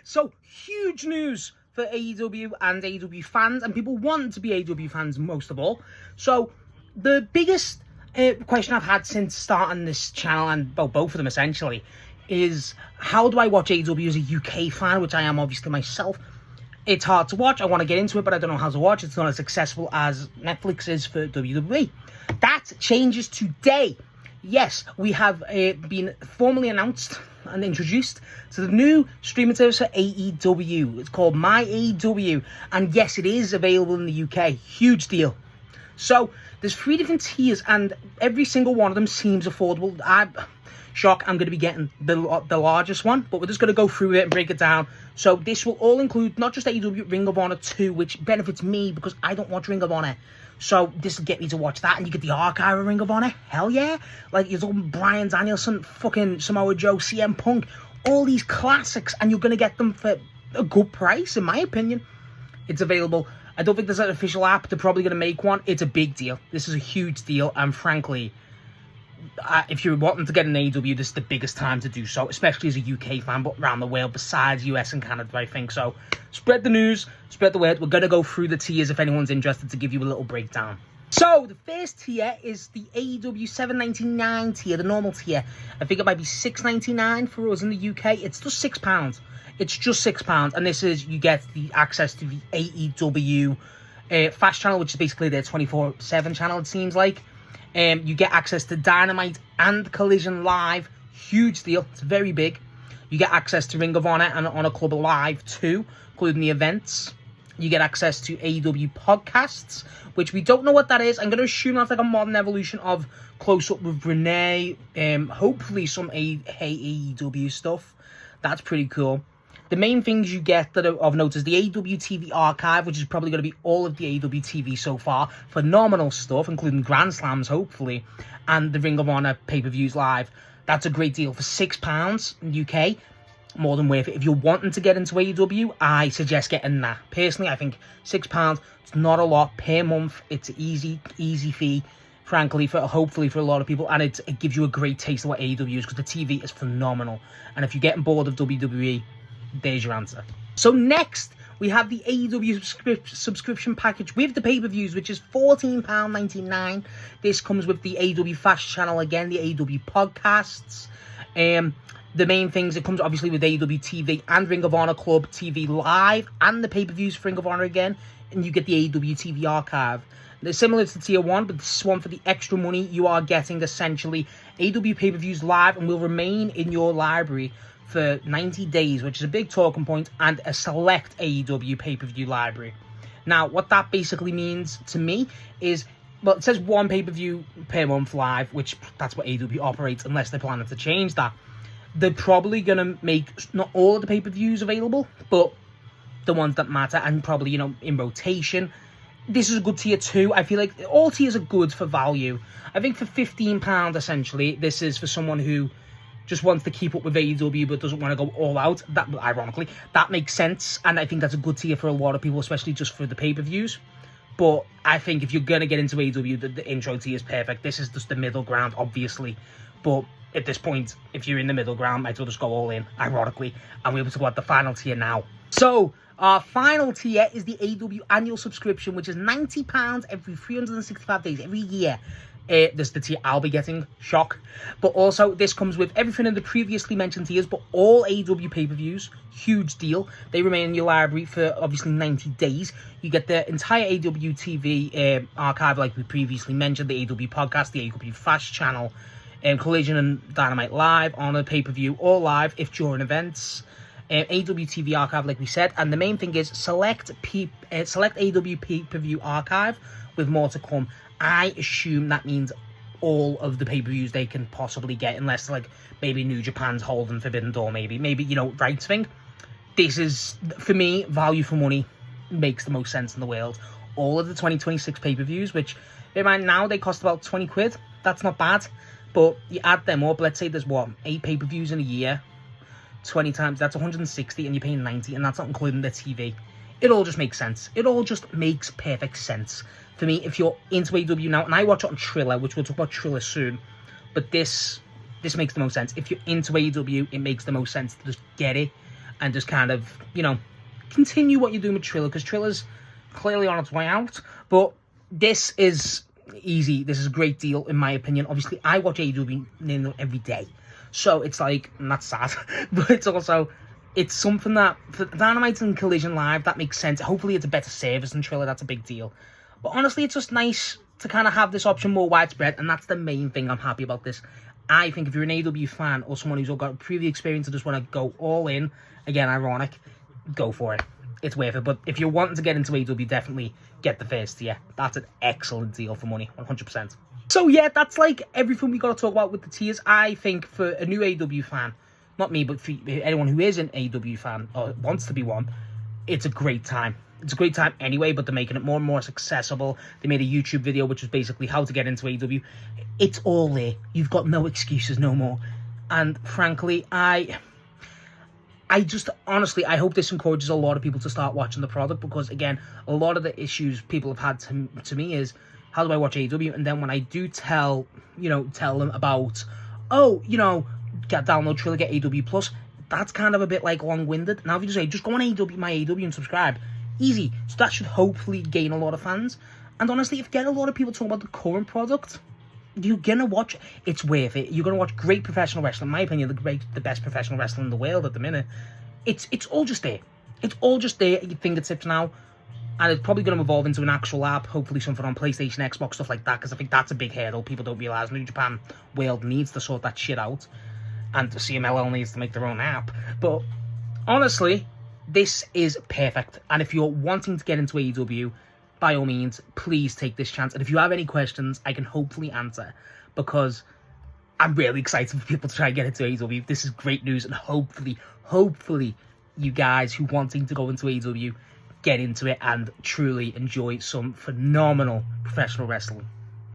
So, huge news for AEW and AEW fans, and people want to be AEW fans most of all. So, the biggest question I've had since starting this channel, and well, both of them essentially, is how do I watch AEW as a UK fan, which I am obviously myself. It's hard to watch. I want to get into it, but I don't know how to watch. It's not as accessible as Netflix is for WWE. That changes today. Yes, we have been formally announced and introduced to the new streaming service for AEW. It's called My AEW, and yes, it is available in the UK. Huge deal. So there's 3 different tiers, and every single one of them seems affordable. I'm going to be getting the largest one, but we're just going to go through it and break it down. So this will all include not just AEW, Ring of Honor 2, which benefits me because I don't watch Ring of Honor. So this will get me to watch that, and you get the archive of Ring of Honor. Hell yeah. Like, you're talking Bryan Danielson, fucking Samoa Joe, CM Punk, all these classics, and you're going to get them for a good price, in my opinion. It's available. I don't think there's an official app. They're probably going to make one. It's a big deal. This is a huge deal, and frankly, if you're wanting to get an AEW, this is the biggest time to do so, especially as a UK fan, but around the world, besides US and Canada, I think. So, spread the news, spread the word. We're going to go through the tiers if anyone's interested to give you a little breakdown. So, the first tier is the AEW $7.99 tier, the normal tier. I think it might be $6.99 for us in the UK. It's just £6. It's just £6, and this is, you get the access to the AEW Fast channel, which is basically their 24/7 channel, it seems like. You get access to Dynamite and Collision Live. Huge deal. It's very big. You get access to Ring of Honor and Honor Club Live too, including the events. You get access to AEW podcasts, which we don't know what that is. I'm going to assume that's like a modern evolution of Close Up with Renee. Hopefully some AEW stuff. That's pretty cool. The main things you get that are of note is the AEW TV archive, which is probably going to be all of the AEW TV so far. Phenomenal stuff, including Grand Slams, hopefully, and the Ring of Honor pay-per-views live. That's a great deal for £6 in UK. More than worth it. If you're wanting to get into AEW, I suggest getting that. Personally, I think £6, it's not a lot per month. It's an easy fee, frankly, hopefully for a lot of people, and it gives you a great taste of what AEW is, because the TV is phenomenal. And if you're getting bored of WWE, there's your answer. So next, we have the AEW subscription package with the pay-per-views, which is £14.99. This comes with the AEW Fast channel again, the AEW podcasts. The main things, it comes obviously with AEW TV and Ring of Honor Club TV Live, and the pay-per-views for Ring of Honor again, and you get the AEW TV archive. They're similar to Tier 1, but this one, for the extra money, you are getting essentially AEW pay-per-views live and will remain in your library for 90 days, which is a big talking point, and a select AEW pay-per-view library. Now, what that basically means to me is, well, it says 1 pay-per-view per month live, which that's what AEW operates, unless they're planning to change that. They're probably going to make not all of the pay-per-views available, but the ones that matter, and probably, in rotation. This is a good tier 2. I feel like all tiers are good for value. I think for £15, essentially, this is for someone who just wants to keep up with AEW but doesn't want to go all out. That, ironically, that makes sense, and I think that's a good tier for a lot of people, especially just for the pay-per-views. But I think if you're going to get into AEW, the intro tier is perfect. This is just the middle ground, obviously. But at this point, if you're in the middle ground, might as well just go all in, ironically. And we're able to go at the final tier now. So, our final tier is the AEW annual subscription, which is £90 every 365 days, every year. This is the tier I'll be getting. Shock. But also, this comes with everything in the previously mentioned tiers, but all AEW pay-per-views. Huge deal. They remain in your library for, obviously, 90 days. You get the entire AEW TV archive, like we previously mentioned, the AEW podcast, the AEW Fast channel, Collision and Dynamite Live, on a pay-per-view, all live, if during events. AEW TV archive, like we said. And the main thing is select AEW pay-per-view archive, with more to come. I assume that means all of the pay-per-views they can possibly get, unless, like, maybe New Japan's holding Forbidden Door, maybe, rights thing. This is, for me, value for money makes the most sense in the world. All of the 2026 pay-per-views, which, bear in mind, now they cost about 20 quid. That's not bad. But you add them up, let's say there's, 8 pay-per-views in a year. 20 times, that's 160, and you're paying 90, and that's not including the TV. It all just makes sense. It all just makes perfect sense. For me, if you're into AEW now, and I watch it on Triller, which we'll talk about Triller soon, but this makes the most sense. If you're into AEW, it makes the most sense to just get it. and just kind of, you know, continue what you're doing with Triller, because Triller's clearly on its way out. But this is easy. This is a great deal, in my opinion. Obviously, I watch AEW every day, so it's like, and that's sad, but it's also, it's something that, for Dynamite and Collision Live, that makes sense. Hopefully it's a better service than Triller, that's a big deal. But honestly, it's just nice to kind of have this option more widespread, and that's the main thing I'm happy about this. I think if you're an AEW fan, or someone who's got a previous experience and just want to go all in, again, ironic, go for it. It's worth it. But if you're wanting to get into AEW, definitely get the first tier. That's an excellent deal for money, 100%. So yeah, that's like everything we got to talk about with the tiers. I think for a new AEW fan, not me, but for anyone who is an AEW fan or wants to be one, it's a great time. It's a great time anyway, but they're making it more and more accessible. They made a YouTube video, which was basically how to get into AEW. It's all there. You've got no excuses no more. And frankly, I just, honestly, I hope this encourages a lot of people to start watching the product, because, again, a lot of the issues people have had to me is, how do I watch AEW? And then when I do tell them about, oh, you know, download Triller, get AEW Plus, that's kind of a bit, like, long-winded. Now, if you just say, just go on my AEW and subscribe, easy. So that should hopefully gain a lot of fans. And honestly, if you get a lot of people talking about the current product, you're going to watch, it's worth it. You're going to watch great professional wrestling. In my opinion, the best professional wrestling in the world at the minute. It's all just there. It's all just there at your fingertips now. And it's probably going to evolve into an actual app. Hopefully something on PlayStation, Xbox, stuff like that. Because I think that's a big hurdle. People don't realise New Japan World needs to sort that shit out. And CMLL needs to make their own app. But honestly, this is perfect. And if you're wanting to get into AEW, by all means, please take this chance. And if you have any questions, I can hopefully answer, because I'm really excited for people to try and get into AEW. This is great news, and hopefully, you guys who wanting to go into AEW get into it and truly enjoy some phenomenal professional wrestling.